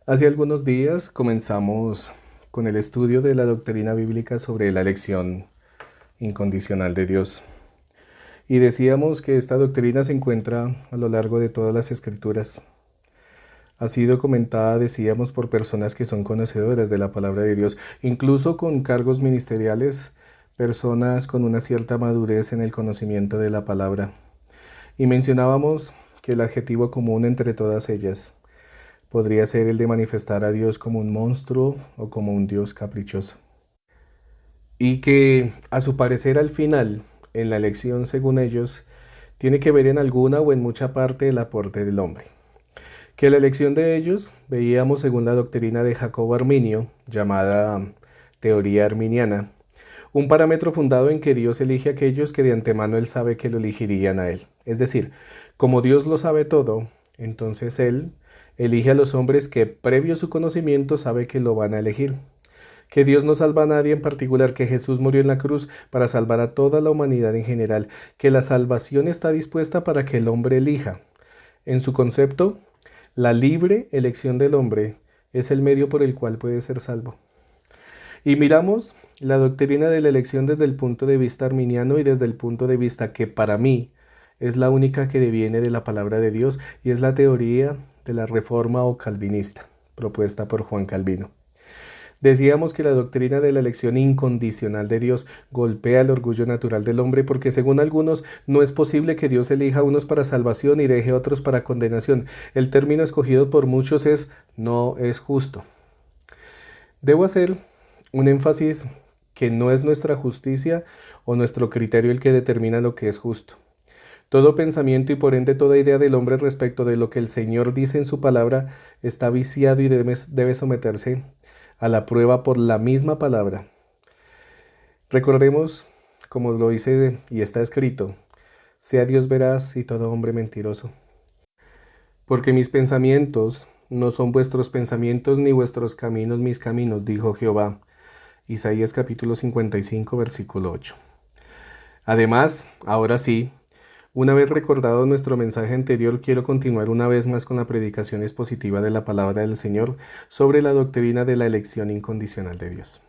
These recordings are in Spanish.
Hace algunos días comenzamos con el estudio de la doctrina bíblica sobre la elección incondicional de Dios. Y decíamos que esta doctrina se encuentra a lo largo de todas las escrituras. Ha sido comentada, decíamos, por personas que son conocedoras de la palabra de Dios, incluso con cargos ministeriales, personas con una cierta madurez en el conocimiento de la palabra. Y mencionábamos que el adjetivo común entre todas ellas podría ser el de manifestar a Dios como un monstruo o como un Dios caprichoso. Y que a su parecer al final, en la elección según ellos, tiene que ver en alguna o en mucha parte el aporte del hombre. Que la elección de ellos, veíamos según la doctrina de Jacobo Arminio, llamada teoría arminiana, un parámetro fundado en que Dios elige a aquellos que de antemano Él sabe que lo elegirían a Él. Es decir, como Dios lo sabe todo, entonces Él elige a los hombres que previo a su conocimiento sabe que lo van a elegir. Que Dios no salva a nadie en particular, que Jesús murió en la cruz para salvar a toda la humanidad en general, que la salvación está dispuesta para que el hombre elija. En su concepto, la libre elección del hombre es el medio por el cual puede ser salvo. Y miramos la doctrina de la elección desde el punto de vista arminiano y desde el punto de vista que para mí es la única que deviene de la palabra de Dios y es la teoría de la reforma o calvinista, propuesta por Juan Calvino. Decíamos que la doctrina de la elección incondicional de Dios golpea el orgullo natural del hombre porque según algunos no es posible que Dios elija a unos para salvación y deje a otros para condenación. El término escogido por muchos es no es justo. Debo hacer un énfasis que no es nuestra justicia o nuestro criterio el que determina lo que es justo. Todo pensamiento y por ende toda idea del hombre respecto de lo que el Señor dice en su palabra está viciado y debe someterse a la prueba por la misma palabra. Recordemos, como lo dice y está escrito, sea Dios veraz y todo hombre mentiroso. Porque mis pensamientos no son vuestros pensamientos ni vuestros caminos mis caminos, dijo Jehová. Isaías capítulo 55, versículo 8. Además, ahora sí, una vez recordado nuestro mensaje anterior, quiero continuar una vez más con la predicación expositiva de la palabra del Señor sobre la doctrina de la elección incondicional de Dios.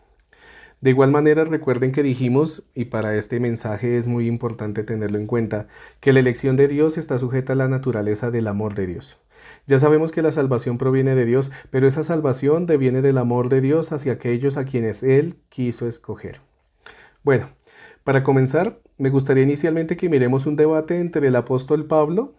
De igual manera, recuerden que dijimos, y para este mensaje es muy importante tenerlo en cuenta, que la elección de Dios está sujeta a la naturaleza del amor de Dios. Ya sabemos que la salvación proviene de Dios, pero esa salvación deviene del amor de Dios hacia aquellos a quienes Él quiso escoger. Bueno, para comenzar, me gustaría inicialmente que miremos un debate entre el apóstol Pablo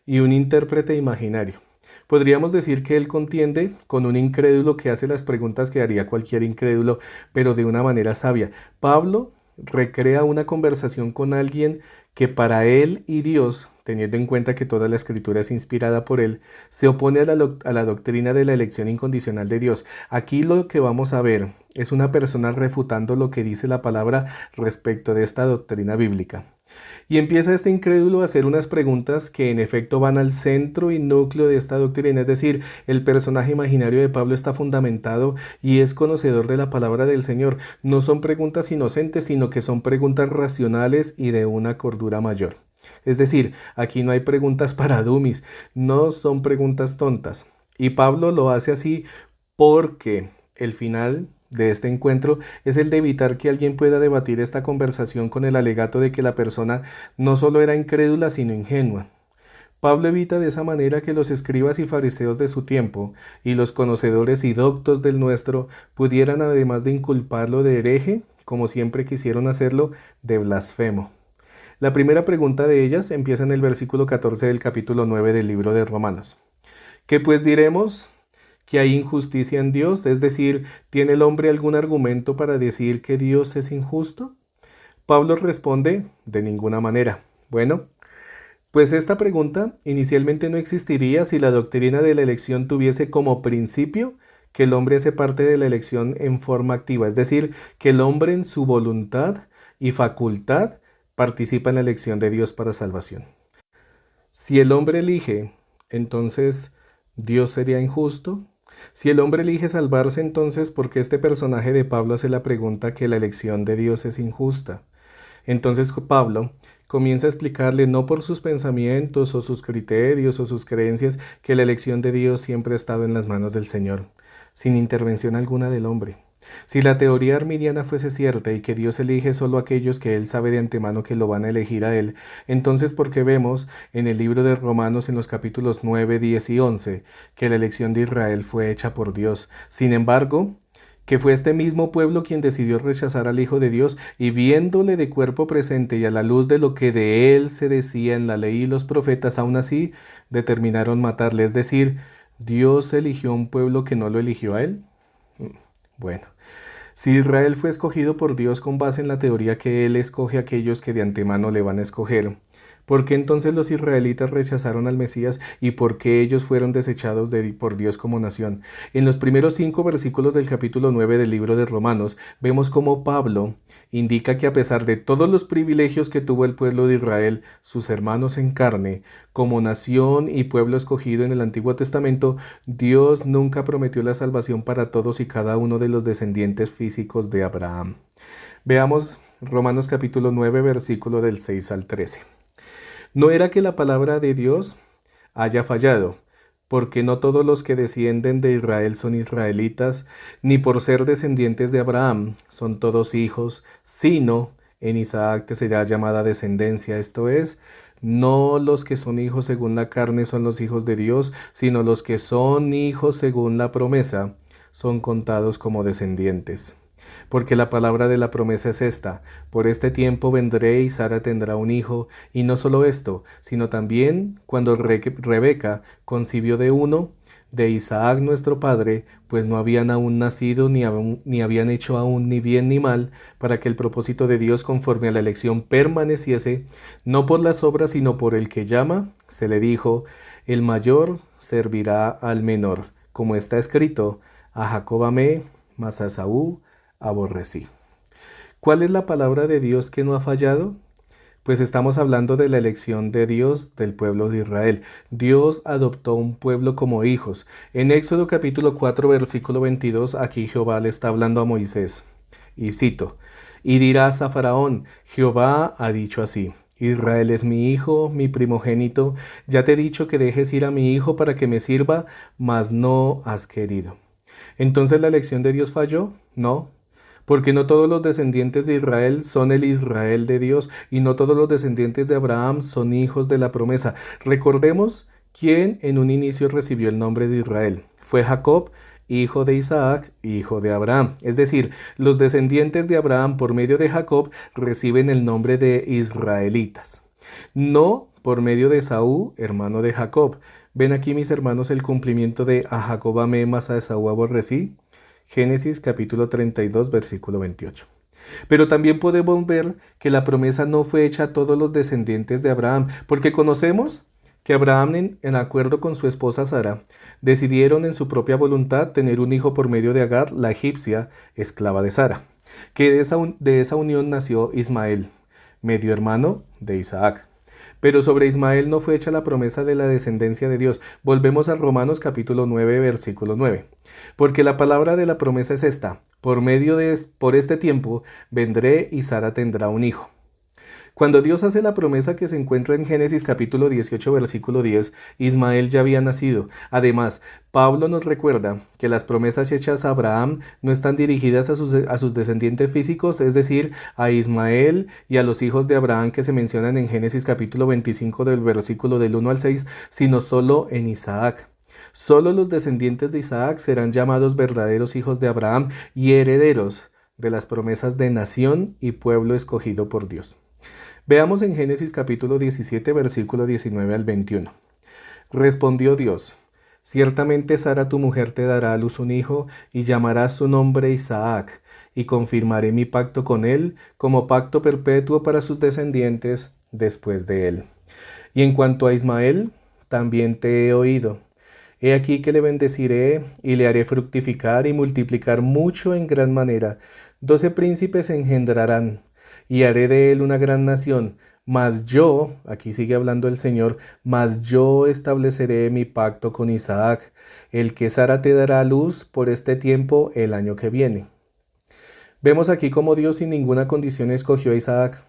y un intérprete imaginario. Podríamos decir que él contiende con un incrédulo que hace las preguntas que haría cualquier incrédulo, pero de una manera sabia. Pablo recrea una conversación con alguien que para él y Dios, teniendo en cuenta que toda la escritura es inspirada por él, se opone a la doctrina de la elección incondicional de Dios. Aquí lo que vamos a ver es una persona refutando lo que dice la palabra respecto de esta doctrina bíblica. Y empieza este incrédulo a hacer unas preguntas que en efecto van al centro y núcleo de esta doctrina, es decir, el personaje imaginario de Pablo está fundamentado y es conocedor de la palabra del Señor. No son preguntas inocentes, sino que son preguntas racionales y de una cordura mayor. Es decir, aquí no hay preguntas para dummies, no son preguntas tontas. Y Pablo lo hace así porque el final de este encuentro es el de evitar que alguien pueda debatir esta conversación con el alegato de que la persona no solo era incrédula, sino ingenua. Pablo evita de esa manera que los escribas y fariseos de su tiempo y los conocedores y doctos del nuestro pudieran, además de inculparlo de hereje, como siempre quisieron hacerlo, de blasfemo. La primera pregunta de ellas empieza en el versículo 14 del capítulo 9 del libro de Romanos. ¿Qué pues diremos? ¿Que hay injusticia en Dios? Es decir, ¿tiene el hombre algún argumento para decir que Dios es injusto? Pablo responde, de ninguna manera. Bueno, pues esta pregunta inicialmente no existiría si la doctrina de la elección tuviese como principio que el hombre hace parte de la elección en forma activa, es decir, que el hombre en su voluntad y facultad participa en la elección de Dios para salvación. Si el hombre elige, entonces ¿Dios sería injusto? Si el hombre elige salvarse, entonces ¿por qué este personaje de Pablo hace la pregunta que la elección de Dios es injusta? Entonces Pablo comienza a explicarle no por sus pensamientos o sus criterios o sus creencias que la elección de Dios siempre ha estado en las manos del Señor, sin intervención alguna del hombre. Si la teoría arminiana fuese cierta y que Dios elige solo a aquellos que Él sabe de antemano que lo van a elegir a Él, entonces ¿por qué vemos en el libro de Romanos en los capítulos 9, 10 y 11 que la elección de Israel fue hecha por Dios? Sin embargo, que fue este mismo pueblo quien decidió rechazar al Hijo de Dios y viéndole de cuerpo presente y a la luz de lo que de él se decía en la ley y los profetas, aún así determinaron matarle. Es decir, ¿Dios eligió un pueblo que no lo eligió a él? Bueno, si Israel fue escogido por Dios con base en la teoría que Él escoge a aquellos que de antemano le van a escoger, ¿por qué entonces los israelitas rechazaron al Mesías y por qué ellos fueron desechados por Dios como nación? En los primeros 5 versículos del capítulo 9 del libro de Romanos, vemos cómo Pablo indica que a pesar de todos los privilegios que tuvo el pueblo de Israel, sus hermanos en carne, como nación y pueblo escogido en el Antiguo Testamento, Dios nunca prometió la salvación para todos y cada uno de los descendientes físicos de Abraham. Veamos Romanos capítulo 9, versículo del 6 al 13. No era que la palabra de Dios haya fallado, porque no todos los que descienden de Israel son israelitas, ni por ser descendientes de Abraham son todos hijos, sino en Isaac te será llamada descendencia, esto es, no los que son hijos según la carne son los hijos de Dios, sino los que son hijos según la promesa son contados como descendientes. Porque la palabra de la promesa es esta: por este tiempo vendré y Sara tendrá un hijo, y no solo esto, sino también cuando Rebeca concibió de uno, de Isaac nuestro padre, pues no habían aún nacido ni habían hecho aún ni bien ni mal, para que el propósito de Dios conforme a la elección permaneciese, no por las obras sino por el que llama, se le dijo, el mayor servirá al menor, como está escrito, a Jacob amé, mas a Esaú aborrecí. ¿Cuál es la palabra de Dios que no ha fallado? Pues estamos hablando de la elección de Dios del pueblo de Israel. Dios adoptó un pueblo como hijos. En Éxodo capítulo 4 versículo 22, aquí Jehová le está hablando a Moisés. Y cito, y dirás a Faraón, Jehová ha dicho así, Israel es mi hijo, mi primogénito, ya te he dicho que dejes ir a mi hijo para que me sirva, mas no has querido. ¿Entonces la elección de Dios falló? No. Porque no todos los descendientes de Israel son el Israel de Dios y no todos los descendientes de Abraham son hijos de la promesa. Recordemos quién en un inicio recibió el nombre de Israel. Fue Jacob, hijo de Isaac, hijo de Abraham. Es decir, los descendientes de Abraham por medio de Jacob reciben el nombre de israelitas. No por medio de Esaú, hermano de Jacob. ¿Ven aquí, mis hermanos, el cumplimiento de a Jacob amé, mas a Esaú aborrecí? Génesis capítulo 32, versículo 28. Pero también podemos ver que la promesa no fue hecha a todos los descendientes de Abraham, porque conocemos que Abraham, en acuerdo con su esposa Sara, decidieron en su propia voluntad tener un hijo por medio de Agar, la egipcia, esclava de Sara, que de esa unión nació Ismael, medio hermano de Isaac. Pero sobre Ismael no fue hecha la promesa de la descendencia de Dios. Volvemos a Romanos capítulo 9, versículo 9. Porque la palabra de la promesa es esta: por este tiempo vendré y Sara tendrá un hijo. Cuando Dios hace la promesa que se encuentra en Génesis capítulo 18, versículo 10, Ismael ya había nacido. Además, Pablo nos recuerda que las promesas hechas a Abraham no están dirigidas a sus descendientes físicos, es decir, a Ismael y a los hijos de Abraham que se mencionan en Génesis capítulo 25 del versículo del 1 al 6, sino solo en Isaac. Solo los descendientes de Isaac serán llamados verdaderos hijos de Abraham y herederos de las promesas de nación y pueblo escogido por Dios. Veamos en Génesis capítulo 17, versículo 19 al 21. Respondió Dios: ciertamente Sara tu mujer te dará a luz un hijo, y llamarás su nombre Isaac, y confirmaré mi pacto con él como pacto perpetuo para sus descendientes después de él. Y en cuanto a Ismael, también te he oído. He aquí que le bendeciré, y le haré fructificar y multiplicar mucho en gran manera. 12 príncipes engendrarán, y haré de él una gran nación. Mas yo, aquí sigue hablando el Señor, mas yo estableceré mi pacto con Isaac, el que Sara te dará a luz por este tiempo el año que viene. Vemos aquí cómo Dios sin ninguna condición escogió a Isaac.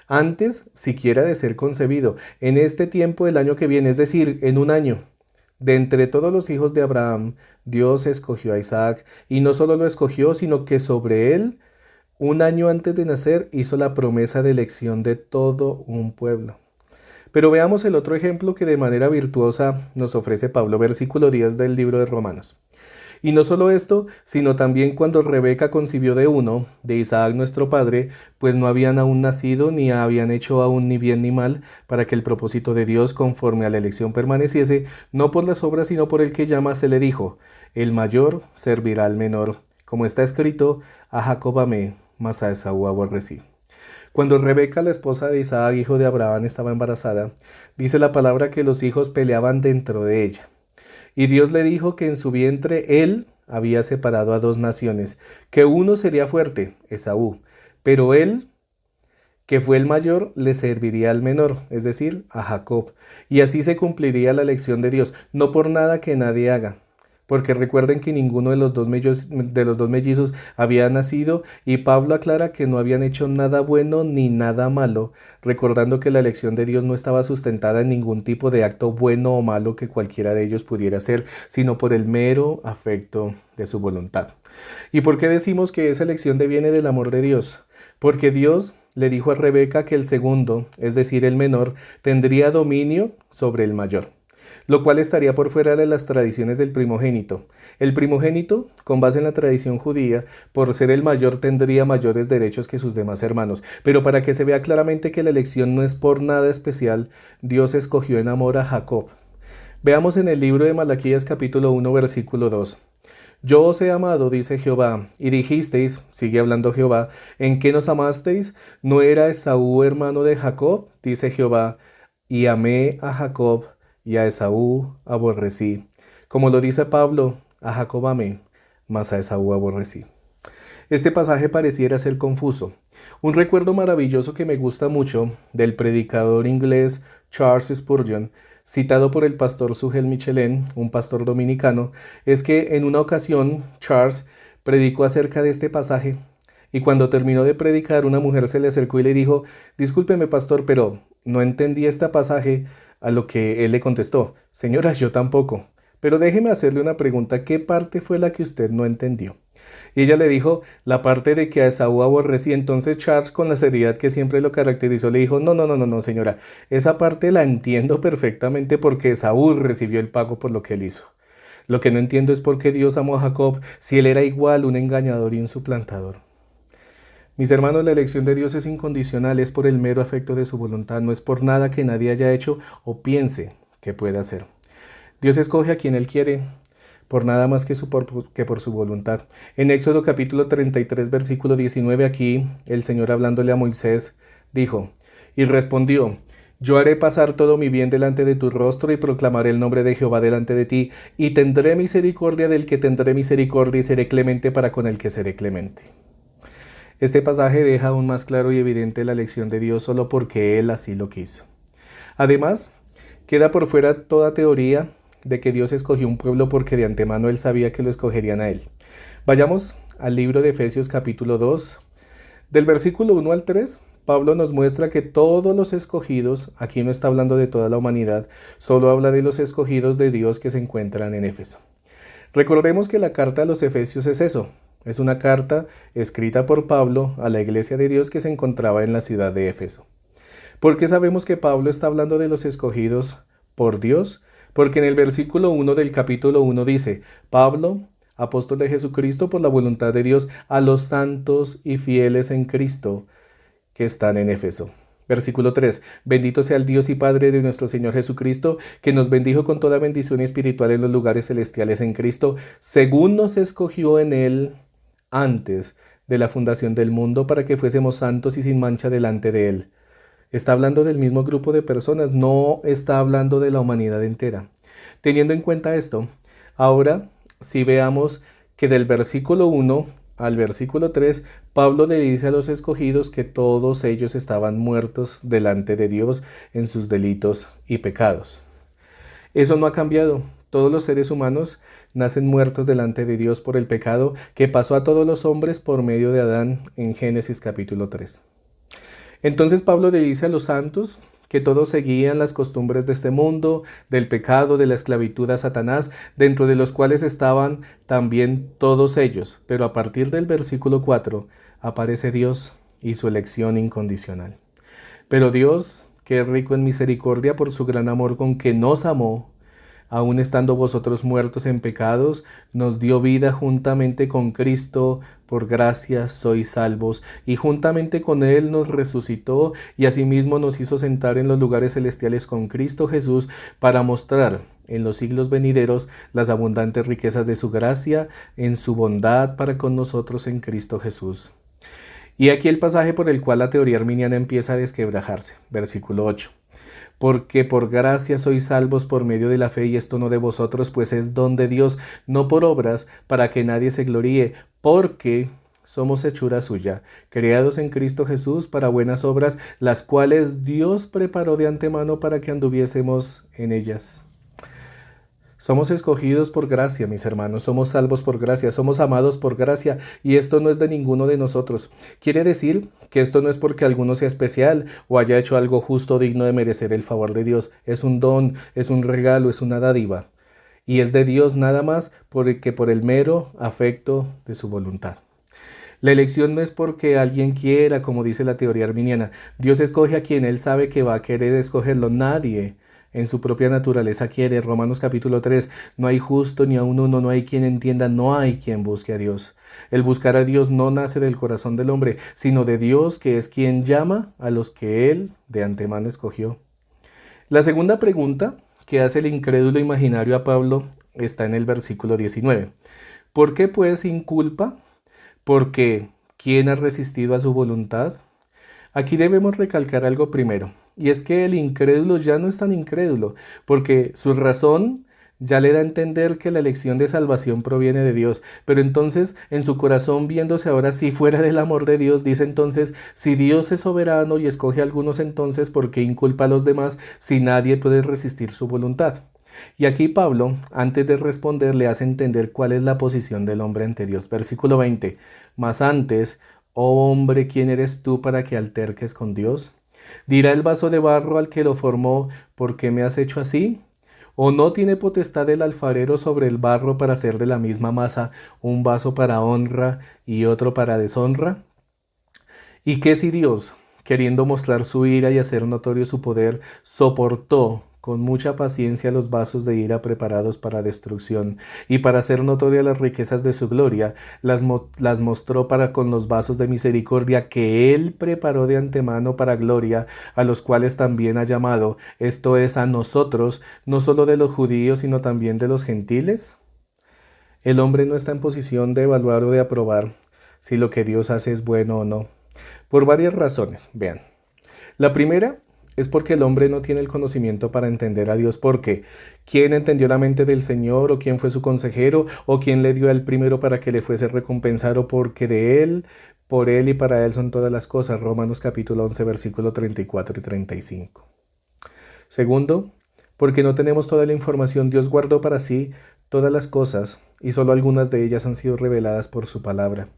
antes siquiera de ser concebido, en este tiempo del año que viene, es decir, en un año. De entre todos los hijos de Abraham, Dios escogió a Isaac, y no solo lo escogió, sino que sobre él, un año antes de nacer, hizo la promesa de elección de todo un pueblo. Pero veamos el otro ejemplo que de manera virtuosa nos ofrece Pablo, versículo 10 del libro de Romanos. Y no solo esto, sino también cuando Rebeca concibió de uno, de Isaac nuestro padre, pues no habían aún nacido, ni habían hecho aún ni bien ni mal, para que el propósito de Dios conforme a la elección permaneciese, no por las obras, sino por el que llama, se le dijo, el mayor servirá al menor, como está escrito, a Jacob amé, mas a Esaú aborrecí. Cuando Rebeca, la esposa de Isaac, hijo de Abraham, estaba embarazada, dice la palabra que los hijos peleaban dentro de ella. Y Dios le dijo que en su vientre él había separado a dos naciones, que uno sería fuerte, Esaú, pero él, que fue el mayor, le serviría al menor, es decir, a Jacob. Y así se cumpliría la elección de Dios, no por nada que nadie haga. Porque recuerden que ninguno de los dos mellizos había nacido y Pablo aclara que no habían hecho nada bueno ni nada malo, recordando que la elección de Dios no estaba sustentada en ningún tipo de acto bueno o malo que cualquiera de ellos pudiera hacer, sino por el mero afecto de su voluntad. ¿Y por qué decimos que esa elección deviene del amor de Dios? Porque Dios le dijo a Rebeca que el segundo, es decir, el menor, tendría dominio sobre el mayor, lo cual estaría por fuera de las tradiciones del primogénito. El primogénito, con base en la tradición judía, por ser el mayor tendría mayores derechos que sus demás hermanos. Pero para que se vea claramente que la elección no es por nada especial, Dios escogió en amor a Jacob. Veamos en el libro de Malaquías capítulo 1 versículo 2. Yo os he amado, dice Jehová, y dijisteis, sigue hablando Jehová, ¿en qué nos amasteis? ¿No era Esaú hermano de Jacob? Dice Jehová, y amé a Jacob, y a Esaú aborrecí. Como lo dice Pablo, a Jacob amé, mas a Esaú aborrecí. Este pasaje pareciera ser confuso. Un recuerdo maravilloso que me gusta mucho del predicador inglés Charles Spurgeon, citado por el pastor Sugel Michelén, un pastor dominicano, es que en una ocasión Charles predicó acerca de este pasaje y cuando terminó de predicar una mujer se le acercó y le dijo, discúlpeme pastor, pero no entendí este pasaje. A lo que él le contestó, señora, yo tampoco, pero déjeme hacerle una pregunta, ¿qué parte fue la que usted no entendió? Y ella le dijo, la parte de que a Esaú aborrecí. Entonces Charles, con la seriedad que siempre lo caracterizó, le dijo, no, señora, esa parte la entiendo perfectamente porque Esaú recibió el pago por lo que él hizo. Lo que no entiendo es por qué Dios amó a Jacob si él era igual un engañador y un suplantador. Mis hermanos, la elección de Dios es incondicional, es por el mero afecto de su voluntad, no es por nada que nadie haya hecho o piense que pueda hacer. Dios escoge a quien Él quiere, por nada más que por su voluntad. En Éxodo capítulo 33, versículo 19, aquí el Señor hablándole a Moisés, dijo, y respondió, yo haré pasar todo mi bien delante de tu rostro y proclamaré el nombre de Jehová delante de ti, y tendré misericordia del que tendré misericordia y seré clemente para con el que seré clemente. Este pasaje deja aún más claro y evidente la elección de Dios solo porque Él así lo quiso. Además, queda por fuera toda teoría de que Dios escogió un pueblo porque de antemano Él sabía que lo escogerían a Él. Vayamos al libro de Efesios capítulo 2. Del versículo 1 al 3, Pablo nos muestra que todos los escogidos, aquí no está hablando de toda la humanidad, solo habla de los escogidos de Dios que se encuentran en Éfeso. Recordemos que la carta a los Efesios es eso. Es una carta escrita por Pablo a la iglesia de Dios que se encontraba en la ciudad de Éfeso. ¿Por qué sabemos que Pablo está hablando de los escogidos por Dios? Porque en el versículo 1 del capítulo 1 dice, Pablo, apóstol de Jesucristo por la voluntad de Dios, a los santos y fieles en Cristo que están en Éfeso. Versículo 3. Bendito sea el Dios y Padre de nuestro Señor Jesucristo, que nos bendijo con toda bendición espiritual en los lugares celestiales en Cristo, según nos escogió en Él antes de la fundación del mundo para que fuésemos santos y sin mancha delante de Él. Está hablando del mismo grupo de personas, no está hablando de la humanidad entera. Teniendo en cuenta esto, ahora si veamos que del versículo 1 al versículo 3, Pablo le dice a los escogidos que todos ellos estaban muertos delante de Dios en sus delitos y pecados. Eso no ha cambiado. Todos los seres humanos nacen muertos delante de Dios por el pecado que pasó a todos los hombres por medio de Adán en Génesis capítulo 3. Entonces Pablo le dice a los santos que todos seguían las costumbres de este mundo, del pecado, de la esclavitud a Satanás, dentro de los cuales estaban también todos ellos. Pero a partir del versículo 4 aparece Dios y su elección incondicional. Pero Dios, que es rico en misericordia por su gran amor con que nos amó, aun estando vosotros muertos en pecados, nos dio vida juntamente con Cristo, por gracia sois salvos, y juntamente con Él nos resucitó, y asimismo nos hizo sentar en los lugares celestiales con Cristo Jesús, para mostrar en los siglos venideros las abundantes riquezas de su gracia, en su bondad para con nosotros en Cristo Jesús. Y aquí el pasaje por el cual la teoría arminiana empieza a desquebrajarse, versículo 8. Porque por gracia sois salvos por medio de la fe, y esto no de vosotros, pues es don de Dios, no por obras, para que nadie se gloríe, porque somos hechura suya, creados en Cristo Jesús para buenas obras, las cuales Dios preparó de antemano para que anduviésemos en ellas. Somos escogidos por gracia, mis hermanos, somos salvos por gracia, somos amados por gracia, y esto no es de ninguno de nosotros. Quiere decir que esto no es porque alguno sea especial o haya hecho algo justo digno de merecer el favor de Dios. Es un don, es un regalo, es una dádiva. Y es de Dios nada más porque por el mero afecto de su voluntad. La elección no es porque alguien quiera, como dice la teoría arminiana. Dios escoge a quien Él sabe que va a querer escogerlo. Nadie en su propia naturaleza quiere. Romanos capítulo 3, no hay justo ni aun uno, no hay quien entienda, no hay quien busque a Dios. El buscar a Dios no nace del corazón del hombre, sino de Dios, que es quien llama a los que Él de antemano escogió. La segunda pregunta que hace el incrédulo imaginario a Pablo está en el versículo 19. ¿Por qué pues sin culpa? Porque ¿quién ha resistido a su voluntad? Aquí debemos recalcar algo primero, y es que el incrédulo ya no es tan incrédulo, porque su razón ya le da a entender que la elección de salvación proviene de Dios, pero entonces en su corazón, viéndose ahora sí fuera del amor de Dios, dice entonces, si Dios es soberano y escoge a algunos, entonces ¿por qué inculpa a los demás si nadie puede resistir su voluntad? Y aquí Pablo, antes de responder, le hace entender cuál es la posición del hombre ante Dios. Versículo 20, mas antes, oh hombre, ¿quién eres tú para que alterques con Dios? ¿Dirá el vaso de barro al que lo formó, ¿por qué me has hecho así? ¿O no tiene potestad el alfarero sobre el barro para hacer de la misma masa un vaso para honra y otro para deshonra? ¿Y qué si Dios, queriendo mostrar su ira y hacer notorio su poder, soportó con mucha paciencia los vasos de ira preparados para destrucción, y para hacer notorias las riquezas de su gloria, las mostró para con los vasos de misericordia que Él preparó de antemano para gloria, a los cuales también ha llamado, esto es, a nosotros, no solo de los judíos, sino también de los gentiles? El hombre no está en posición de evaluar o de aprobar si lo que Dios hace es bueno o no, por varias razones. Vean, la primera es porque el hombre no tiene el conocimiento para entender a Dios, porque ¿quién entendió la mente del Señor? ¿O quién fue su consejero? ¿O quién le dio al primero para que le fuese recompensado? Porque de Él, por Él y para Él son todas las cosas. Romanos capítulo 11, versículo 34 y 35. Segundo, porque no tenemos toda la información. Dios guardó para sí todas las cosas, y solo algunas de ellas han sido reveladas por su palabra.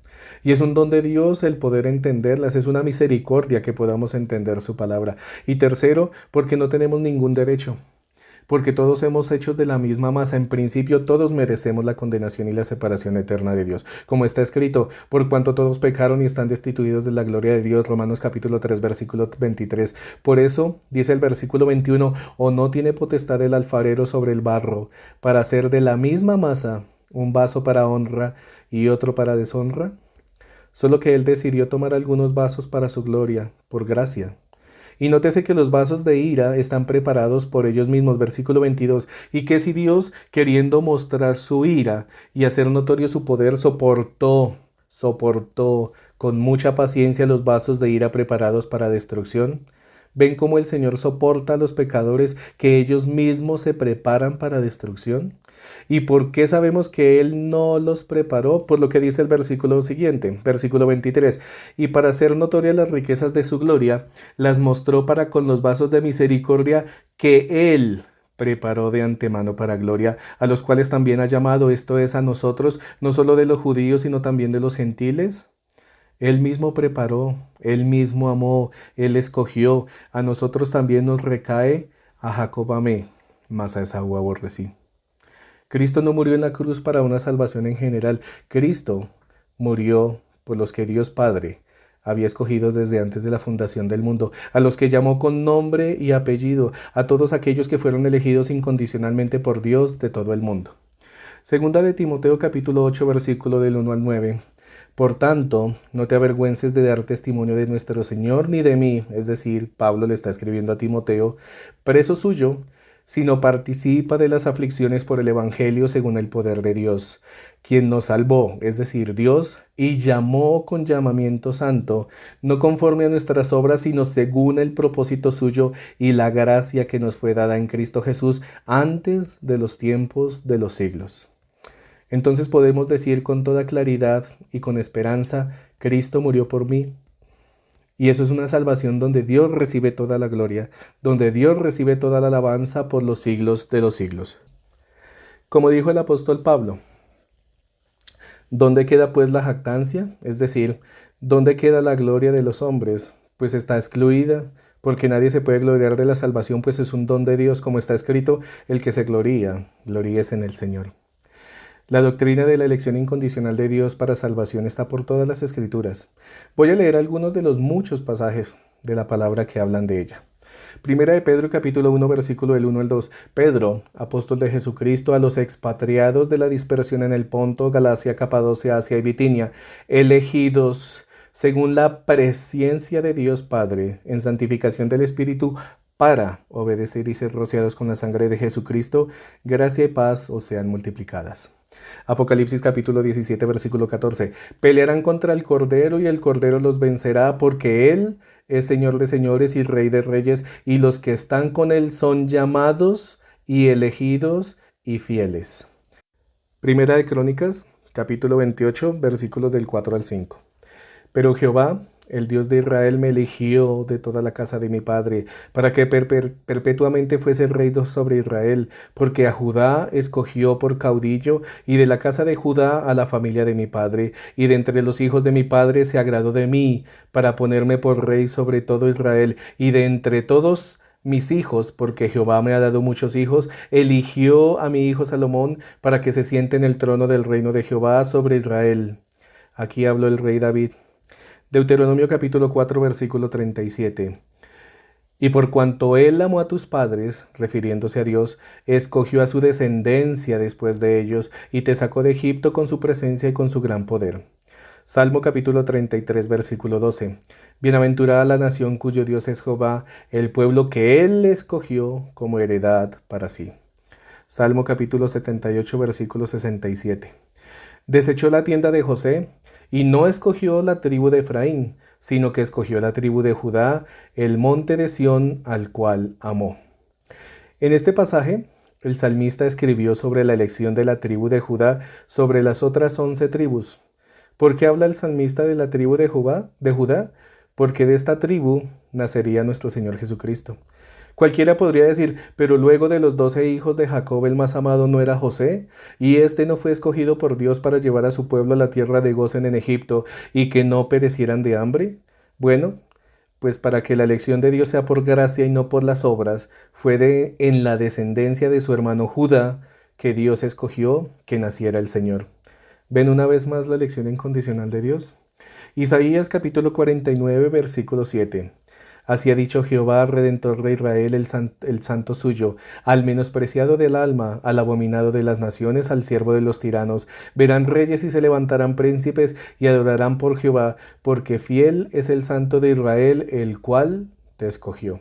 Y es un don de Dios el poder entenderlas, es una misericordia que podamos entender su palabra. Y tercero, porque no tenemos ningún derecho, porque todos hemos hechos de la misma masa. En principio todos merecemos la condenación y la separación eterna de Dios. Como está escrito, por cuanto todos pecaron y están destituidos de la gloria de Dios. Romanos capítulo 3, versículo 23. Por eso, dice el versículo 21, o no tiene potestad el alfarero sobre el barro, para hacer de la misma masa un vaso para honra y otro para deshonra. Solo que Él decidió tomar algunos vasos para su gloria, por gracia. Y nótese que los vasos de ira están preparados por ellos mismos, versículo 22, y que si Dios, queriendo mostrar su ira y hacer notorio su poder, soportó con mucha paciencia los vasos de ira preparados para destrucción. ¿Ven cómo el Señor soporta a los pecadores que ellos mismos se preparan para destrucción? ¿Y por qué sabemos que Él no los preparó? Por lo que dice el versículo siguiente, versículo 23. Y para hacer notorias las riquezas de su gloria, las mostró para con los vasos de misericordia que Él preparó de antemano para gloria, a los cuales también ha llamado, esto es, a nosotros, no solo de los judíos, sino también de los gentiles. Él mismo preparó, Él mismo amó, Él escogió. A nosotros también nos recae, a Jacob amé, mas a Esaú aborrecí. Cristo no murió en la cruz para una salvación en general. Cristo murió por los que Dios Padre había escogido desde antes de la fundación del mundo, a los que llamó con nombre y apellido, a todos aquellos que fueron elegidos incondicionalmente por Dios de todo el mundo. Segunda de Timoteo capítulo 8 versículo del 1 al 9. Por tanto, no te avergüences de dar testimonio de nuestro Señor ni de mí, es decir, Pablo le está escribiendo a Timoteo, preso suyo, sino participa de las aflicciones por el Evangelio según el poder de Dios, quien nos salvó, es decir, Dios, y llamó con llamamiento santo, no conforme a nuestras obras, sino según el propósito suyo y la gracia que nos fue dada en Cristo Jesús antes de los tiempos de los siglos. Entonces podemos decir con toda claridad y con esperanza, Cristo murió por mí. Y eso es una salvación donde Dios recibe toda la gloria, donde Dios recibe toda la alabanza por los siglos de los siglos. Como dijo el apóstol Pablo, ¿dónde queda pues la jactancia? Es decir, ¿dónde queda la gloria de los hombres? Pues está excluida, porque nadie se puede gloriar de la salvación, pues es un don de Dios, como está escrito, el que se gloríese en el Señor. La doctrina de la elección incondicional de Dios para salvación está por todas las Escrituras. Voy a leer algunos de los muchos pasajes de la palabra que hablan de ella. Primera de Pedro capítulo 1 versículo del 1 al 2. Pedro, apóstol de Jesucristo, a los expatriados de la dispersión en el Ponto, Galacia, Capadocia, Asia y Bitinia, elegidos según la presciencia de Dios Padre en santificación del Espíritu, para obedecer y ser rociados con la sangre de Jesucristo, gracia y paz os sean multiplicadas. Apocalipsis capítulo 17 versículo 14. Pelearán contra el Cordero y el Cordero los vencerá, porque Él es Señor de señores y Rey de reyes, y los que están con Él son llamados y elegidos y fieles. Primera de Crónicas capítulo 28 versículos del 4 al 5. Pero Jehová, el Dios de Israel, me eligió de toda la casa de mi padre, para que perpetuamente fuese rey sobre Israel, porque a Judá escogió por caudillo, y de la casa de Judá a la familia de mi padre, y de entre los hijos de mi padre se agradó de mí, para ponerme por rey sobre todo Israel, y de entre todos mis hijos, porque Jehová me ha dado muchos hijos, eligió a mi hijo Salomón, para que se siente en el trono del reino de Jehová sobre Israel. Aquí habló el rey David. Deuteronomio capítulo 4 versículo 37. Y por cuanto él amó a tus padres, refiriéndose a Dios, escogió a su descendencia después de ellos, y te sacó de Egipto con su presencia y con su gran poder. Salmo capítulo 33 versículo 12. Bienaventurada la nación cuyo Dios es Jehová, el pueblo que él escogió como heredad para sí. Salmo capítulo 78 versículo 67. Desechó la tienda de José, y no escogió la tribu de Efraín, sino que escogió la tribu de Judá, el monte de Sión, al cual amó. En este pasaje, el salmista escribió sobre la elección de la tribu de Judá sobre las otras 11 tribus. ¿Por qué habla el salmista de la tribu de Judá? Porque de esta tribu nacería nuestro Señor Jesucristo. Cualquiera podría decir, pero luego de los 12 hijos de Jacob el más amado no era José, y éste no fue escogido por Dios para llevar a su pueblo a la tierra de Gosén en Egipto, y que no perecieran de hambre. Bueno, pues para que la elección de Dios sea por gracia y no por las obras, fue en la descendencia de su hermano Judá que Dios escogió que naciera el Señor. ¿Ven una vez más la elección incondicional de Dios? Isaías capítulo 49 versículo 7. Así ha dicho Jehová, Redentor de Israel, el santo suyo, al menospreciado del alma, al abominado de las naciones, al siervo de los tiranos. Verán reyes y se levantarán príncipes y adorarán por Jehová, porque fiel es el santo de Israel, el cual te escogió.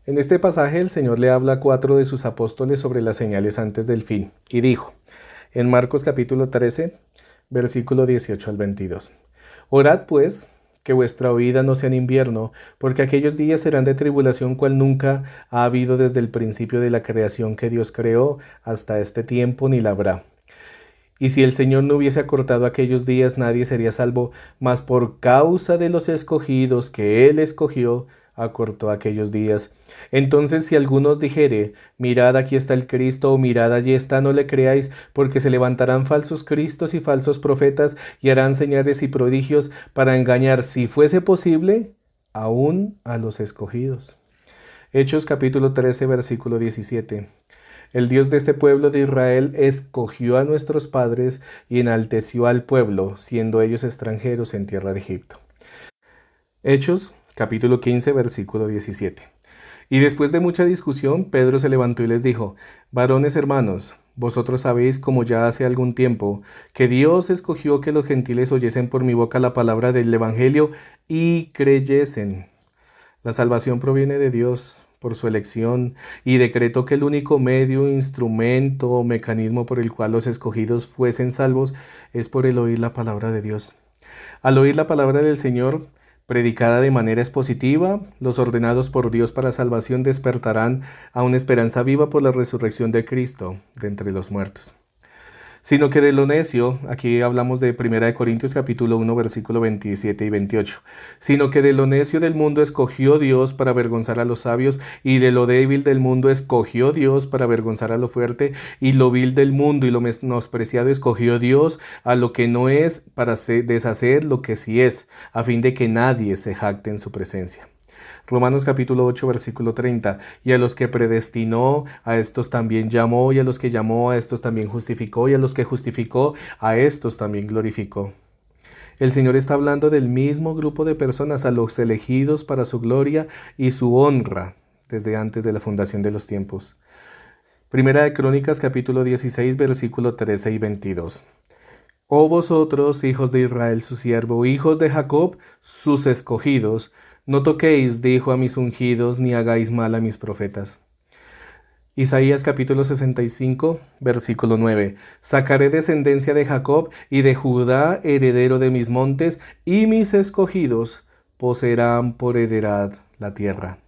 En este pasaje el Señor le habla a 4 de sus apóstoles sobre las señales antes del fin, y dijo, en Marcos capítulo 13, versículo 18 al 22. Orad pues, que vuestra oída no sea en invierno, porque aquellos días serán de tribulación cual nunca ha habido desde el principio de la creación que Dios creó hasta este tiempo, ni la habrá. Y si el Señor no hubiese acortado aquellos días, nadie sería salvo, mas por causa de los escogidos que Él escogió, acortó aquellos días. Entonces si alguno os dijere, mirad aquí está el Cristo, o mirad allí está, no le creáis, porque se levantarán falsos cristos y falsos profetas, y harán señales y prodigios para engañar, si fuese posible, aún a los escogidos. Hechos capítulo 13, versículo 17. El Dios de este pueblo de Israel escogió a nuestros padres y enalteció al pueblo, siendo ellos extranjeros en tierra de Egipto. Hechos, capítulo 15, versículo 17. Y después de mucha discusión, Pedro se levantó y les dijo, varones hermanos, vosotros sabéis, como ya hace algún tiempo, que Dios escogió que los gentiles oyesen por mi boca la palabra del Evangelio y creyesen. La salvación proviene de Dios por su elección y decretó que el único medio, instrumento o mecanismo por el cual los escogidos fuesen salvos es por el oír la palabra de Dios. Al oír la palabra del Señor, predicada de manera expositiva, los ordenados por Dios para salvación despertarán a una esperanza viva por la resurrección de Cristo de entre los muertos. Sino que de lo necio, aquí hablamos de 1 Corintios capítulo 1 versículo 27 y 28, sino que de lo necio del mundo escogió Dios para avergonzar a los sabios, y de lo débil del mundo escogió Dios para avergonzar a lo fuerte, y lo vil del mundo y lo menospreciado escogió Dios a lo que no es, para deshacer lo que sí es, a fin de que nadie se jacte en su presencia. Romanos capítulo 8 versículo 30, y a los que predestinó, a estos también llamó, y a los que llamó, a estos también justificó, y a los que justificó, a estos también glorificó. El Señor está hablando del mismo grupo de personas, a los elegidos para su gloria y su honra, desde antes de la fundación de los tiempos. Primera de Crónicas capítulo 16 versículo 13 y 22. Oh vosotros, hijos de Israel su siervo, hijos de Jacob, sus escogidos, no toquéis, dijo, a mis ungidos, ni hagáis mal a mis profetas. Isaías capítulo 65, versículo 9. Sacaré descendencia de Jacob y de Judá, heredero de mis montes, y mis escogidos poseerán por heredad la tierra.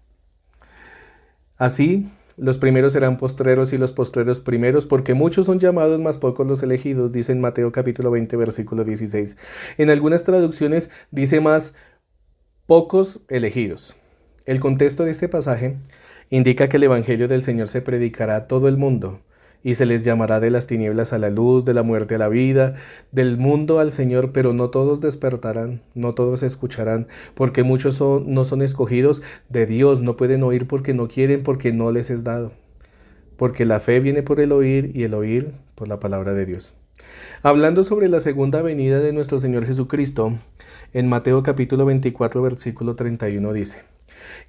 Así, los primeros serán postreros y los postreros primeros, porque muchos son llamados, mas pocos los elegidos, dice en Mateo capítulo 20, versículo 16. En algunas traducciones dice más pocos elegidos. El contexto de este pasaje indica que el Evangelio del Señor se predicará a todo el mundo y se les llamará de las tinieblas a la luz, de la muerte a la vida, del mundo al Señor, pero no todos despertarán, no todos escucharán, porque muchos no son escogidos de Dios, no pueden oír porque no quieren, porque no les es dado, porque la fe viene por el oír y el oír por la palabra de Dios. Hablando sobre la segunda venida de nuestro Señor Jesucristo, en Mateo capítulo 24, versículo 31 dice,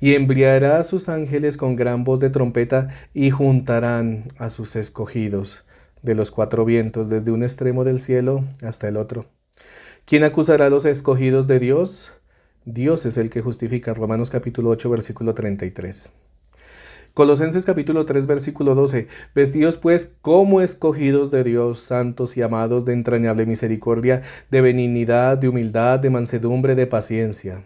y enviará a sus ángeles con gran voz de trompeta, y juntarán a sus escogidos de los cuatro vientos, desde un extremo del cielo hasta el otro. ¿Quién acusará a los escogidos de Dios? Dios es el que justifica. Romanos capítulo 8, versículo 33. Colosenses capítulo 3 versículo 12. Vestidos pues como escogidos de Dios, santos y amados, de entrañable misericordia, de benignidad, de humildad, de mansedumbre, de paciencia.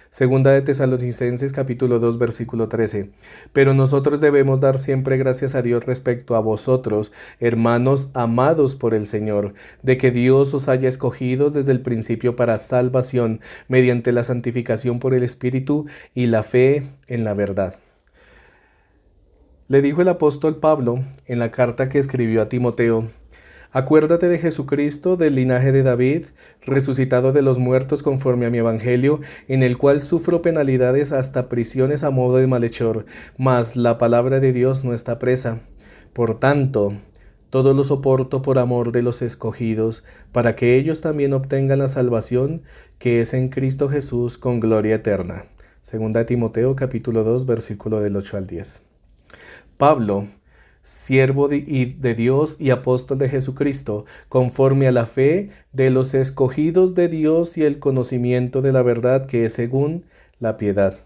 Segunda de Tesalonicenses capítulo 2 versículo 13. Pero nosotros debemos dar siempre gracias a Dios respecto a vosotros, hermanos amados por el Señor, de que Dios os haya escogidos desde el principio para salvación, mediante la santificación por el Espíritu y la fe en la verdad. Le dijo el apóstol Pablo en la carta que escribió a Timoteo, acuérdate de Jesucristo, del linaje de David, resucitado de los muertos conforme a mi evangelio, en el cual sufro penalidades hasta prisiones a modo de malhechor, mas la palabra de Dios no está presa. Por tanto, todo lo soporto por amor de los escogidos, para que ellos también obtengan la salvación que es en Cristo Jesús con gloria eterna. Segunda Timoteo capítulo 2 versículo del 8 al 10. Pablo, siervo de Dios y apóstol de Jesucristo, conforme a la fe de los escogidos de Dios y el conocimiento de la verdad que es según la piedad.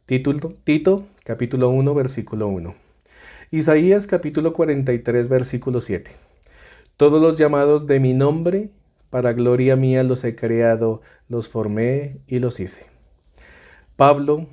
Tito, capítulo 1, versículo 1. Isaías, capítulo 43, versículo 7. Todos los llamados de mi nombre, para gloria mía los he creado, los formé y los hice. Pablo,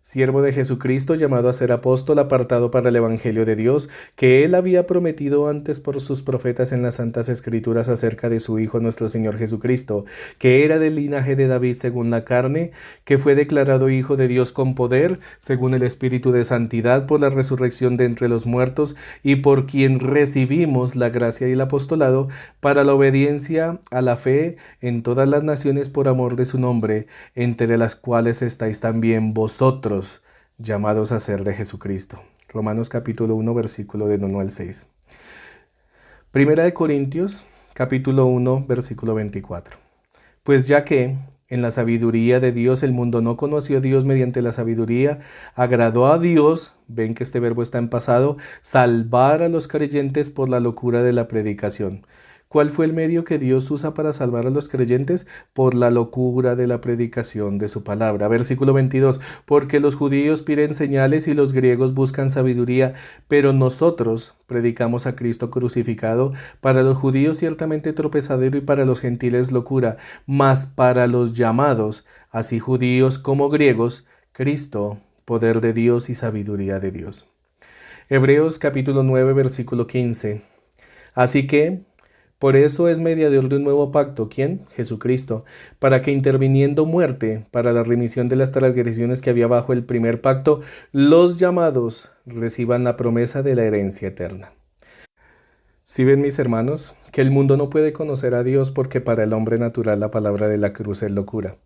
siervo de Jesucristo, llamado a ser apóstol, apartado para el Evangelio de Dios, que él había prometido antes por sus profetas en las Santas Escrituras acerca de su Hijo nuestro Señor Jesucristo, que era del linaje de David según la carne, que fue declarado Hijo de Dios con poder, según el Espíritu de santidad, por la resurrección de entre los muertos, y por quien recibimos la gracia y el apostolado, para la obediencia a la fe en todas las naciones por amor de su nombre, entre las cuales estáis también vosotros, llamados a ser de Jesucristo. Romanos capítulo 1, versículo del 1 al 6. Primera de Corintios, capítulo 1, versículo 24. Pues ya que en la sabiduría de Dios el mundo no conoció a Dios mediante la sabiduría, agradó a Dios, ven que este verbo está en pasado, salvar a los creyentes por la locura de la predicación. ¿Cuál fue el medio que Dios usa para salvar a los creyentes? Por la locura de la predicación de su palabra. Versículo 22. Porque los judíos piden señales y los griegos buscan sabiduría, pero nosotros predicamos a Cristo crucificado, para los judíos ciertamente tropezadero y para los gentiles locura, mas para los llamados, así judíos como griegos, Cristo, poder de Dios y sabiduría de Dios. Hebreos capítulo 9, versículo 15. Así que por eso es mediador de un nuevo pacto. ¿Quién? Jesucristo, para que interviniendo muerte para la remisión de las transgresiones que había bajo el primer pacto, los llamados reciban la promesa de la herencia eterna. Si ven, mis hermanos, que el mundo no puede conocer a Dios porque para el hombre natural la palabra de la cruz es locura.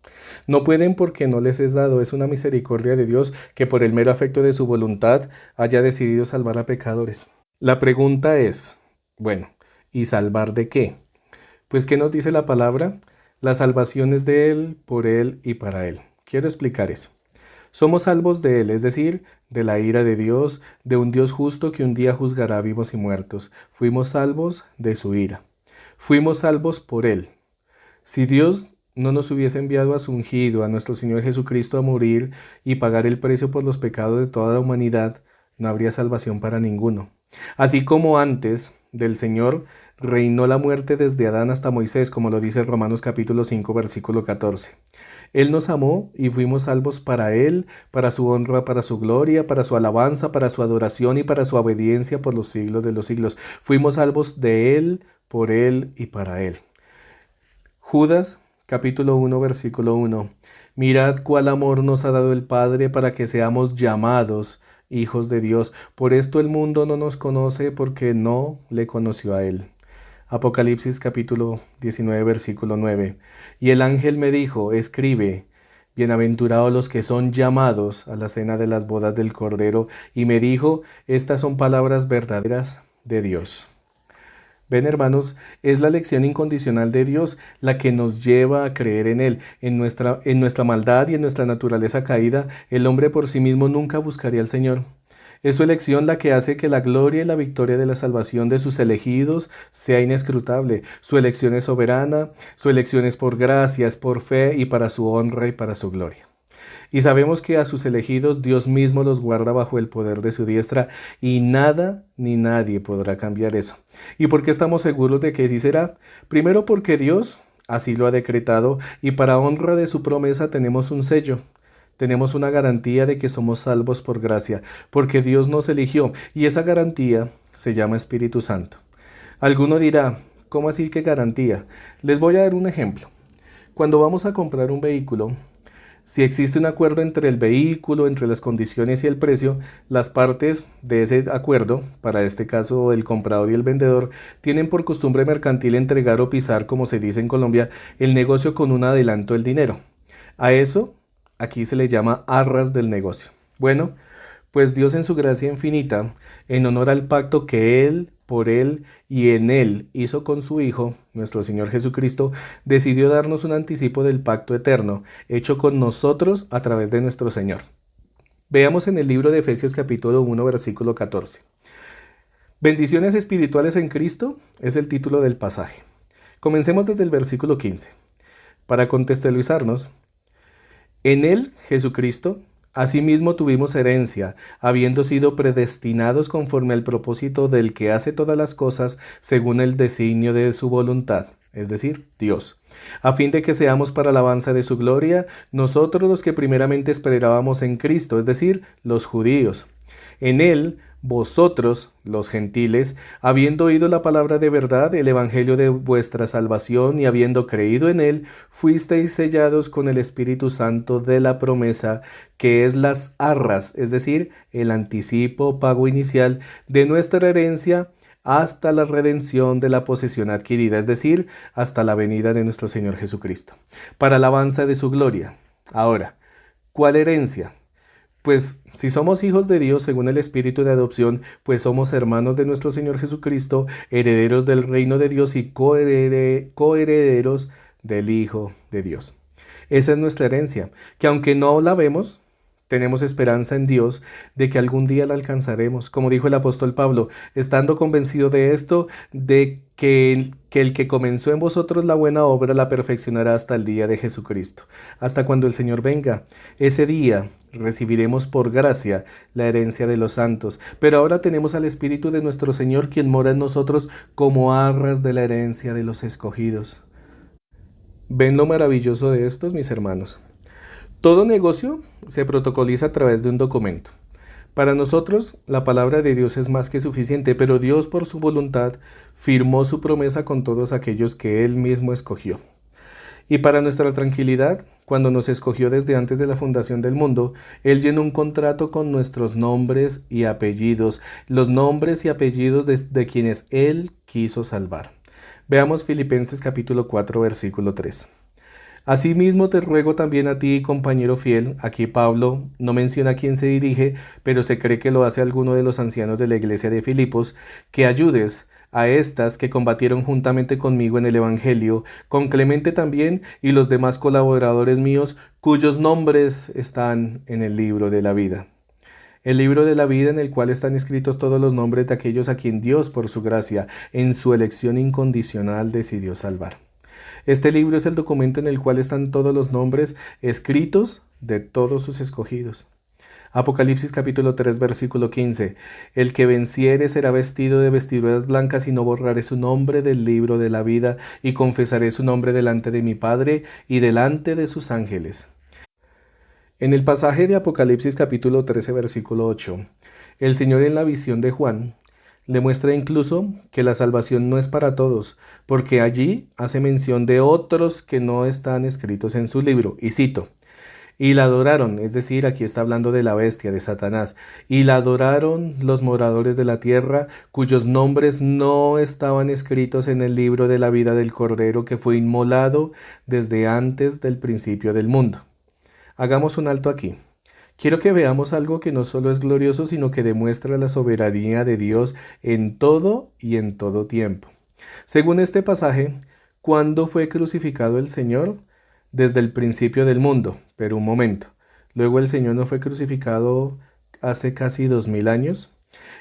No pueden porque no les es dado, es una misericordia de Dios que por el mero afecto de su voluntad haya decidido salvar a pecadores. La pregunta es, bueno, ¿y salvar de qué? Pues, ¿qué nos dice la palabra? La salvación es de Él, por Él y para Él. Quiero explicar eso. Somos salvos de Él, es decir, de la ira de Dios, de un Dios justo que un día juzgará vivos y muertos. Fuimos salvos de su ira. Fuimos salvos por Él. Si Dios no nos hubiese enviado a su ungido, a nuestro Señor Jesucristo, a morir y pagar el precio por los pecados de toda la humanidad, no habría salvación para ninguno. Así como antes del Señor reinó la muerte desde Adán hasta Moisés, como lo dice Romanos capítulo 5, versículo 14. Él nos amó y fuimos salvos para Él, para su honra, para su gloria, para su alabanza, para su adoración y para su obediencia por los siglos de los siglos. Fuimos salvos de Él, por Él y para Él. Judas capítulo 1, versículo 1. Mirad cuál amor nos ha dado el Padre para que seamos llamados hijos de Dios. Por esto el mundo no nos conoce porque no le conoció a Él. Apocalipsis capítulo 19, versículo 9. Y el ángel me dijo, escribe, bienaventurados los que son llamados a la cena de las bodas del Cordero. Y me dijo, estas son palabras verdaderas de Dios. Ven, hermanos, es la elección incondicional de Dios la que nos lleva a creer en Él. En nuestra maldad y en nuestra naturaleza caída, el hombre por sí mismo nunca buscaría al Señor. Es su elección la que hace que la gloria y la victoria de la salvación de sus elegidos sea inescrutable. Su elección es soberana, su elección es por gracia, es por fe y para su honra y para su gloria. Y sabemos que a sus elegidos Dios mismo los guarda bajo el poder de su diestra y nada ni nadie podrá cambiar eso. ¿Y por qué estamos seguros de que así será? Primero porque Dios así lo ha decretado y para honra de su promesa tenemos un sello. Tenemos una garantía de que somos salvos por gracia, porque Dios nos eligió y esa garantía se llama Espíritu Santo. Alguno dirá, ¿cómo así que garantía? Les voy a dar un ejemplo. Cuando vamos a comprar un vehículo, si existe un acuerdo entre el vehículo, entre las condiciones y el precio, las partes de ese acuerdo, para este caso el comprador y el vendedor, tienen por costumbre mercantil entregar o pisar, como se dice en Colombia, el negocio con un adelanto del dinero. A eso aquí se le llama arras del negocio. Bueno, pues Dios en su gracia infinita, en honor al pacto que Él, por Él y en Él hizo con su Hijo, nuestro Señor Jesucristo, decidió darnos un anticipo del pacto eterno, hecho con nosotros a través de nuestro Señor. Veamos en el libro de Efesios capítulo 1, versículo 14. Bendiciones espirituales en Cristo es el título del pasaje. Comencemos desde el versículo 15. Para contextualizarnos, en Él, Jesucristo, asimismo tuvimos herencia, habiendo sido predestinados conforme al propósito del que hace todas las cosas según el designio de su voluntad. es decir, Dios, a fin de que seamos para alabanza de su gloria, nosotros los que primeramente esperábamos en Cristo, es decir, los judíos. En él, vosotros, los gentiles, habiendo oído la palabra de verdad, el evangelio de vuestra salvación, y habiendo creído en él, fuisteis sellados con el Espíritu Santo de la promesa, que es las arras, es decir, el anticipo, pago inicial de nuestra herencia, hasta la redención de la posesión adquirida, es decir, hasta la venida de nuestro Señor Jesucristo, para alabanza de su gloria. Ahora, ¿cuál herencia? Pues si somos hijos de Dios según el Espíritu de adopción, pues somos hermanos de nuestro Señor Jesucristo, herederos del reino de Dios y coherederos del Hijo de Dios. Esa es nuestra herencia, que aunque no la vemos, tenemos esperanza en Dios de que algún día la alcanzaremos, como dijo el apóstol Pablo, estando convencido de esto, de que el que comenzó en vosotros la buena obra la perfeccionará hasta el día de Jesucristo, hasta cuando el Señor venga. Ese día recibiremos por gracia la herencia de los santos, pero ahora tenemos al Espíritu de nuestro Señor quien mora en nosotros como arras de la herencia de los escogidos. ¿Ven lo maravilloso de estos, mis hermanos? Todo negocio se protocoliza a través de un documento. Para nosotros, la palabra de Dios es más que suficiente, pero Dios, por su voluntad, firmó su promesa con todos aquellos que Él mismo escogió. Y para nuestra tranquilidad, cuando nos escogió desde antes de la fundación del mundo, Él llenó un contrato con nuestros nombres y apellidos, los nombres y apellidos de quienes Él quiso salvar. Veamos Filipenses capítulo 4, versículo 3. Asimismo te ruego también a ti, compañero fiel, aquí Pablo no menciona a quién se dirige, pero se cree que lo hace alguno de los ancianos de la iglesia de Filipos, que ayudes a estas que combatieron juntamente conmigo en el Evangelio, con Clemente también y los demás colaboradores míos, cuyos nombres están en el libro de la vida. El libro de la vida en el cual están escritos todos los nombres de aquellos a quien Dios, por su gracia, en su elección incondicional, decidió salvar. Este libro es el documento en el cual están todos los nombres escritos de todos sus escogidos. Apocalipsis capítulo 3 versículo 15. El que venciere será vestido de vestiduras blancas y no borraré su nombre del libro de la vida y confesaré su nombre delante de mi Padre y delante de sus ángeles. En el pasaje de Apocalipsis capítulo 13 versículo 8, el Señor en la visión de Juan le muestra incluso que la salvación no es para todos, porque allí hace mención de otros que no están escritos en su libro. Y cito, y la adoraron, es decir, aquí está hablando de la bestia, de Satanás, y la adoraron los moradores de la tierra, cuyos nombres no estaban escritos en el libro de la vida del Cordero que fue inmolado desde antes del principio del mundo. Hagamos un alto aquí. Quiero que veamos algo que no solo es glorioso, sino que demuestra la soberanía de Dios en todo y en todo tiempo. Según este pasaje, ¿cuándo fue crucificado el Señor? Desde el principio del mundo. Pero un momento. Luego el Señor no fue crucificado hace casi 2000 años.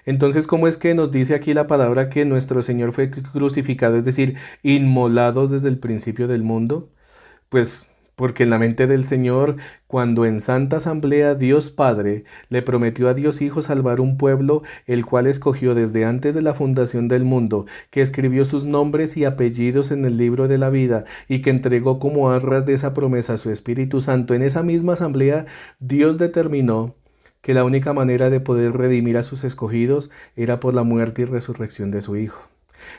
Entonces, ¿cómo es que nos dice aquí la palabra que nuestro Señor fue crucificado, es decir, inmolado desde el principio del mundo? Pues porque en la mente del Señor, cuando en santa asamblea Dios Padre le prometió a Dios Hijo salvar un pueblo, el cual escogió desde antes de la fundación del mundo, que escribió sus nombres y apellidos en el libro de la vida y que entregó como arras de esa promesa a su Espíritu Santo, en esa misma asamblea Dios determinó que la única manera de poder redimir a sus escogidos era por la muerte y resurrección de su Hijo.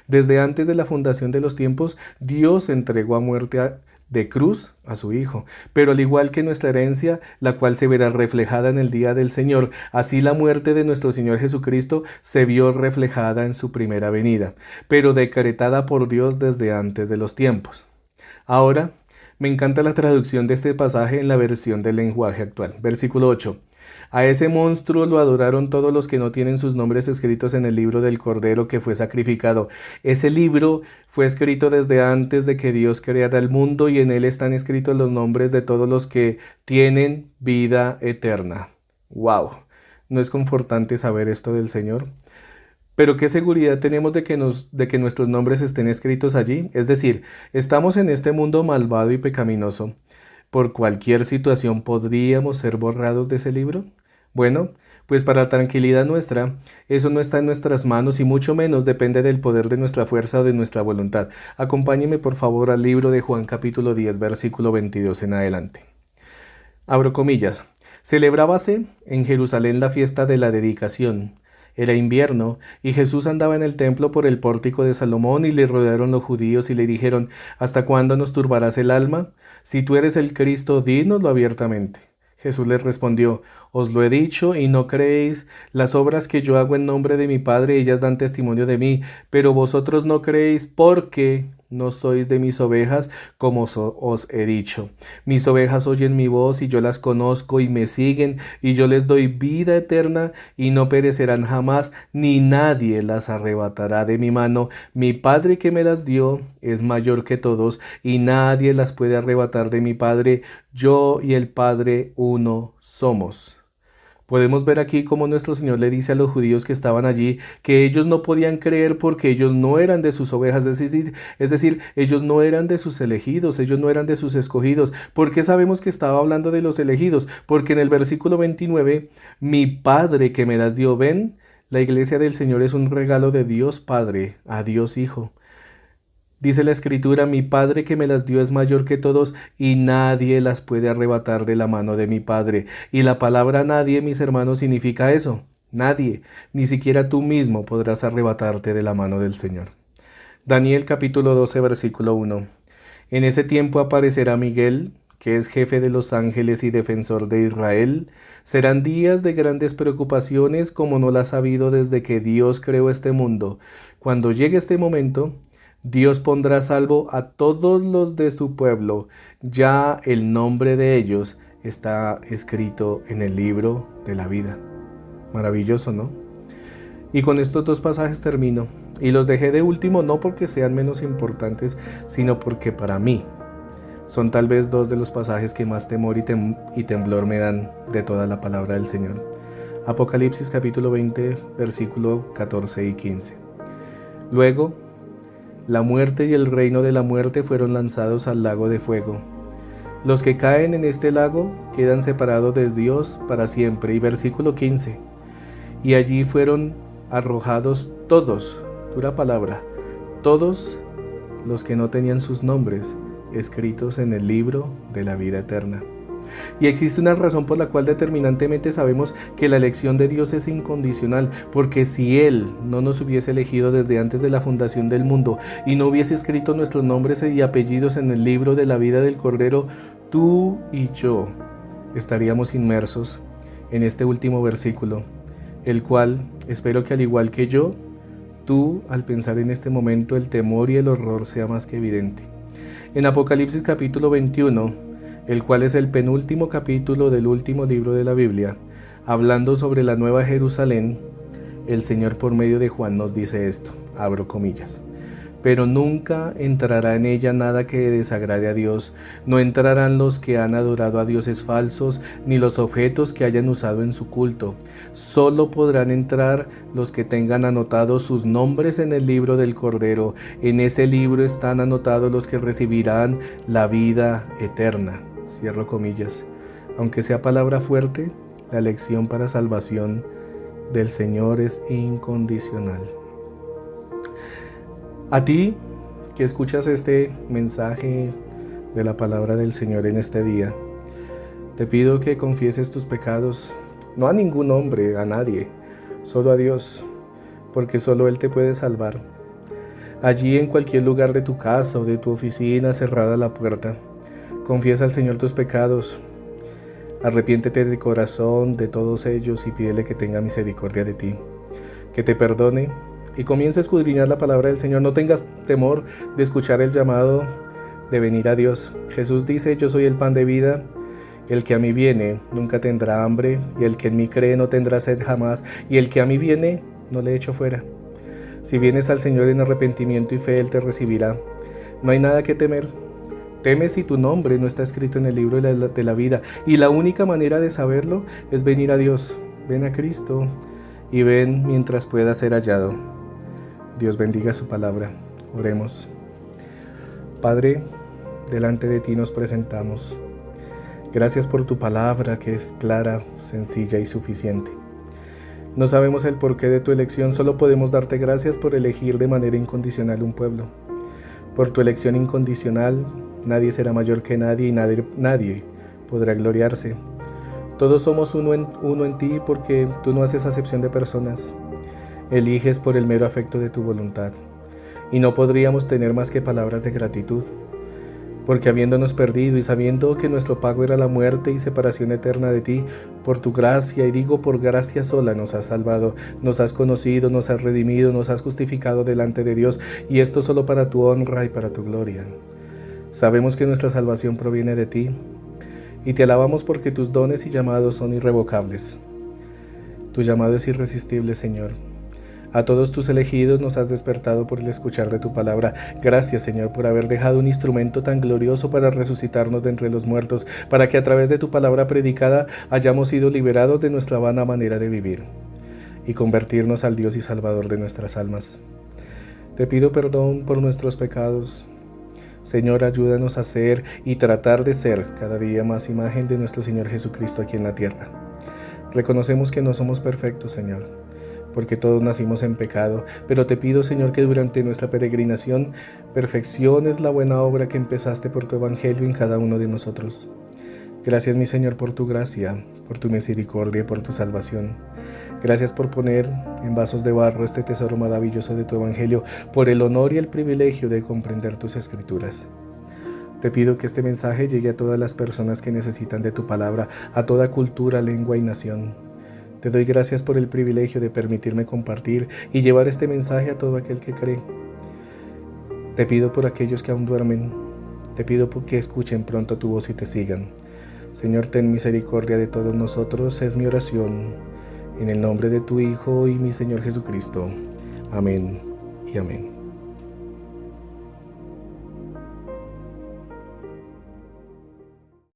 Desde antes de la fundación de los tiempos, Dios entregó a muerte de cruz a su Hijo, pero al igual que nuestra herencia, la cual se verá reflejada en el día del Señor, así la muerte de nuestro Señor Jesucristo se vio reflejada en su primera venida, pero decretada por Dios desde antes de los tiempos. Ahora, me encanta la traducción de este pasaje en la versión del lenguaje actual. Versículo 8. A ese monstruo lo adoraron todos los que no tienen sus nombres escritos en el libro del Cordero que fue sacrificado. Ese libro fue escrito desde antes de que Dios creara el mundo y en él están escritos los nombres de todos los que tienen vida eterna. ¡Wow! ¿No es confortante saber esto del Señor? Pero ¿qué seguridad tenemos de que nuestros nombres estén escritos allí? Es decir, estamos en este mundo malvado y pecaminoso. ¿Por cualquier situación podríamos ser borrados de ese libro? Bueno, Pues para tranquilidad nuestra, eso no está en nuestras manos y mucho menos depende del poder de nuestra fuerza o de nuestra voluntad. Acompáñeme por favor al libro de Juan capítulo 10, versículo 22 en adelante. Abro comillas. Celebrábase en Jerusalén la fiesta de la dedicación. Era invierno, y Jesús andaba en el templo por el pórtico de Salomón, y le rodearon los judíos y le dijeron: ¿Hasta cuándo nos turbarás el alma? Si tú eres el Cristo, dínoslo abiertamente. Jesús les respondió: Os lo he dicho y no creéis. Las obras que yo hago en nombre de mi Padre, ellas dan testimonio de mí, pero vosotros no creéis porque no sois de mis ovejas, como os he dicho. Mis ovejas oyen mi voz y yo las conozco y me siguen, y yo les doy vida eterna y no perecerán jamás, ni nadie las arrebatará de mi mano. Mi Padre que me las dio es mayor que todos, y nadie las puede arrebatar de mi Padre. Yo y el Padre uno somos. Podemos ver aquí cómo nuestro Señor le dice a los judíos que estaban allí que ellos no podían creer porque ellos no eran de sus ovejas, es decir, ellos no eran de sus elegidos, ellos no eran de sus escogidos. ¿Por qué sabemos que estaba hablando de los elegidos? Porque en el versículo 29, mi Padre que me las dio, ven, la iglesia del Señor es un regalo de Dios Padre a Dios Hijo. Dice la Escritura: mi Padre que me las dio es mayor que todos y nadie las puede arrebatar de la mano de mi Padre. Y la palabra nadie, mis hermanos, significa eso. Nadie, ni siquiera tú mismo podrás arrebatarte de la mano del Señor. Daniel capítulo 12, versículo 1. En ese tiempo aparecerá Miguel, que es jefe de los ángeles y defensor de Israel. Serán días de grandes preocupaciones como no las ha habido desde que Dios creó este mundo. Cuando llegue este momento, Dios pondrá a salvo a todos los de su pueblo. Ya el nombre de ellos está escrito en el libro de la vida. Maravilloso, ¿no? Y con estos dos pasajes termino. Y los dejé de último no porque sean menos importantes, sino porque para mí son tal vez dos de los pasajes que más temor y temblor me dan de toda la palabra del Señor. Apocalipsis capítulo 20, versículo 14 y 15. Luego, la muerte y el reino de la muerte fueron lanzados al lago de fuego. Los que caen en este lago quedan separados de Dios para siempre. Y versículo 15. Y allí fueron arrojados todos, dura palabra, todos los que no tenían sus nombres escritos en el libro de la vida eterna. Y existe una razón por la cual determinantemente sabemos que la elección de Dios es incondicional, porque si Él no nos hubiese elegido desde antes de la fundación del mundo y no hubiese escrito nuestros nombres y apellidos en el libro de la vida del Cordero, tú y yo estaríamos inmersos en este último versículo, el cual espero que al igual que yo, tú al pensar en este momento el temor y el horror sea más que evidente. En Apocalipsis capítulo 21, el cual es el penúltimo capítulo del último libro de la Biblia, hablando sobre la Nueva Jerusalén, el Señor por medio de Juan nos dice esto, abro comillas: pero nunca entrará en ella nada que desagrade a Dios, no entrarán los que han adorado a dioses falsos, ni los objetos que hayan usado en su culto, solo podrán entrar los que tengan anotados sus nombres en el libro del Cordero. En ese libro están anotados los que recibirán la vida eterna. Cierro comillas. Aunque sea palabra fuerte, la elección para salvación del Señor es incondicional. A ti que escuchas este mensaje de la palabra del Señor en este día, te pido que confieses tus pecados, no a ningún hombre, a nadie, solo a Dios, porque solo Él te puede salvar. Allí en cualquier lugar de tu casa o de tu oficina, cerrada la puerta, confiesa al Señor tus pecados, arrepiéntete de corazón de todos ellos y pídele que tenga misericordia de ti, que te perdone y comienza a escudriñar la palabra del Señor. No tengas temor de escuchar el llamado de venir a Dios. Jesús dice: yo soy el pan de vida, el que a mí viene nunca tendrá hambre, y el que en mí cree no tendrá sed jamás, y el que a mí viene no le echo fuera. Si vienes al Señor en arrepentimiento y fe, Él te recibirá. No hay nada que temer. Teme si tu nombre no está escrito en el libro de la vida, y la única manera de saberlo es venir a Dios. Ven a Cristo y ven mientras pueda ser hallado. Dios bendiga su palabra. Oremos. Padre, delante de ti nos presentamos. Gracias por tu palabra que es clara, sencilla y suficiente. No sabemos el porqué de tu elección, solo podemos darte gracias por elegir de manera incondicional un pueblo. Por tu elección incondicional, nadie será mayor que nadie y nadie podrá gloriarse. Todos somos uno en ti porque tú no haces acepción de personas. Eliges por el mero afecto de tu voluntad. Y no podríamos tener más que palabras de gratitud, porque habiéndonos perdido y sabiendo que nuestro pago era la muerte y separación eterna de ti, por tu gracia, y digo por gracia sola, nos has salvado, nos has conocido, nos has redimido, nos has justificado delante de Dios, y esto solo para tu honra y para tu gloria. Sabemos que nuestra salvación proviene de ti, y te alabamos porque tus dones y llamados son irrevocables. Tu llamado es irresistible, Señor. A todos tus elegidos nos has despertado por el escuchar de tu palabra. Gracias, Señor, por haber dejado un instrumento tan glorioso para resucitarnos de entre los muertos, para que a través de tu palabra predicada hayamos sido liberados de nuestra vana manera de vivir y convertirnos al Dios y Salvador de nuestras almas. Te pido perdón por nuestros pecados. Señor, ayúdanos a ser y tratar de ser cada día más imagen de nuestro Señor Jesucristo aquí en la tierra. Reconocemos que no somos perfectos, Señor, porque todos nacimos en pecado, pero te pido, Señor, que durante nuestra peregrinación perfecciones la buena obra que empezaste por tu Evangelio en cada uno de nosotros. Gracias, mi Señor, por tu gracia, por tu misericordia y por tu salvación. Gracias por poner en vasos de barro este tesoro maravilloso de tu Evangelio, por el honor y el privilegio de comprender tus Escrituras. Te pido que este mensaje llegue a todas las personas que necesitan de tu palabra, a toda cultura, lengua y nación. Te doy gracias por el privilegio de permitirme compartir y llevar este mensaje a todo aquel que cree. Te pido por aquellos que aún duermen. Te pido que escuchen pronto tu voz y te sigan. Señor, ten misericordia de todos nosotros, es mi oración. En el nombre de tu Hijo y mi Señor Jesucristo. Amén y amén.